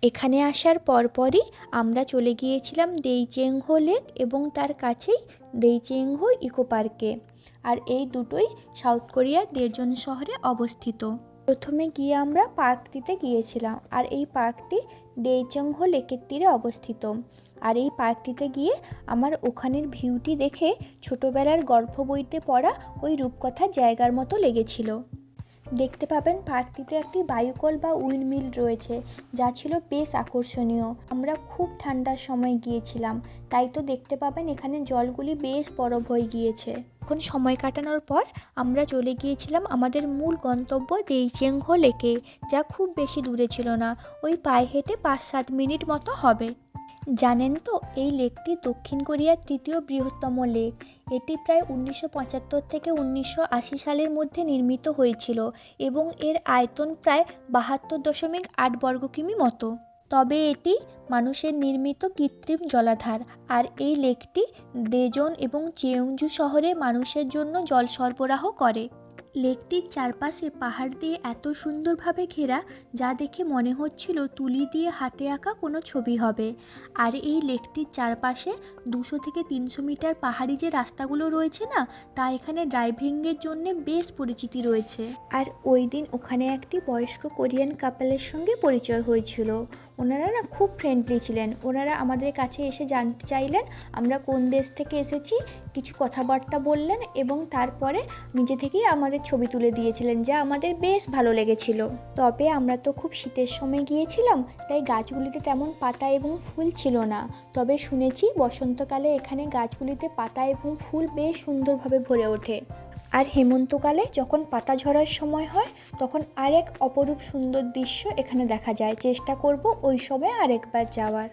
এখানে আসার পরপরই আমরা চলে গিয়েছিলাম দেইচেংহো লেক এবং তার কাছেই দেইচেংহো ইকো পার্কে। আর এই দুটোই সাউথ কোরিয়ার দেজোন শহরে অবস্থিত। প্রথমে গিয়ে আমরা পার্কটিতে গিয়েছিলাম, আর এই পার্কটি দেইচেংহো লেকের তীরে অবস্থিত। আর এই পার্কটিতে গিয়ে আমার ওখানের ভিউটি দেখে ছোটোবেলার গল্প বইতে পড়া ওই রূপকথার জায়গার মতো লেগেছিল। দেখতে পাবেন পার্কটিতে একটি বায়ুকল বা উইন্ডমিল রয়েছে, যা ছিল বেশ আকর্ষণীয়। আমরা খুব ঠান্ডার সময় গিয়েছিলাম, তাই তো দেখতে পাবেন এখানে জলগুলি বেশ বরফ হয়ে গিয়েছে। এখন সময় কাটানোর পর আমরা চলে গিয়েছিলাম আমাদের মূল গন্তব্য দেইচেংহো লেকে, যা খুব বেশি দূরে ছিল না, ওই পায়ে হেঁটে 5-7 মিনিট মতো হবে। জানেন তো, এই লেকটি দক্ষিণ কোরিয়ার তৃতীয় বৃহত্তম লেক। এটি প্রায় 1975 থেকে 1980 সালের মধ্যে নির্মিত হয়েছিল এবং এর আয়তন প্রায় 72.8 বর্গ কিমি মতো। তবে এটি মানুষের নির্মিত কৃত্রিম জলাধার, আর এই লেকটি দেজোন এবং চেওংজু শহরে মানুষের জন্য জল সরবরাহ করে। লেকটির চারপাশে পাহাড় দিয়ে এত সুন্দরভাবে ঘেরা, যা দেখে মনে হচ্ছিল তুলি দিয়ে হাতে আঁকা কোনো ছবি হবে। আর এই লেকটির চারপাশে 200 থেকে 300 মিটার পাহাড়ি যে রাস্তাগুলো রয়েছে না, তা এখানে ড্রাইভিংয়ের জন্য বেশ পরিচিতি রয়েছে। আর ওই দিন ওখানে একটি বয়স্ক কোরিয়ান কাপলের সঙ্গে পরিচয় হয়েছিল। ওনারা না খুব ফ্রেন্ডলি ছিলেন। ওনারা আমাদের কাছে এসে জানতে চাইলেন আমরা কোন দেশ থেকে এসেছি, কিছু কথাবার্তা বললেন এবং তারপরে নিজে থেকেই আমাদের ছবি তুলে দিয়েছিলেন, যা আমাদের বেশ ভালো লেগেছিল। তবে আমরা তো খুব শীতের সময় গিয়েছিলাম, তাই গাছগুলিতে তেমন পাতা এবং ফুল ছিল না। তবে শুনেছি বসন্তকালে এখানে গাছগুলিতে পাতা এবং ফুল বেশ সুন্দরভাবে ভরে ওঠে। আর হেমন্তকালে যখন পাতা ঝরার সময় হয়, তখন আরেক অপরূপ সুন্দর দৃশ্য এখানে দেখা যায়। চেষ্টা করব ওই সময় আরেকবার যাওয়ার।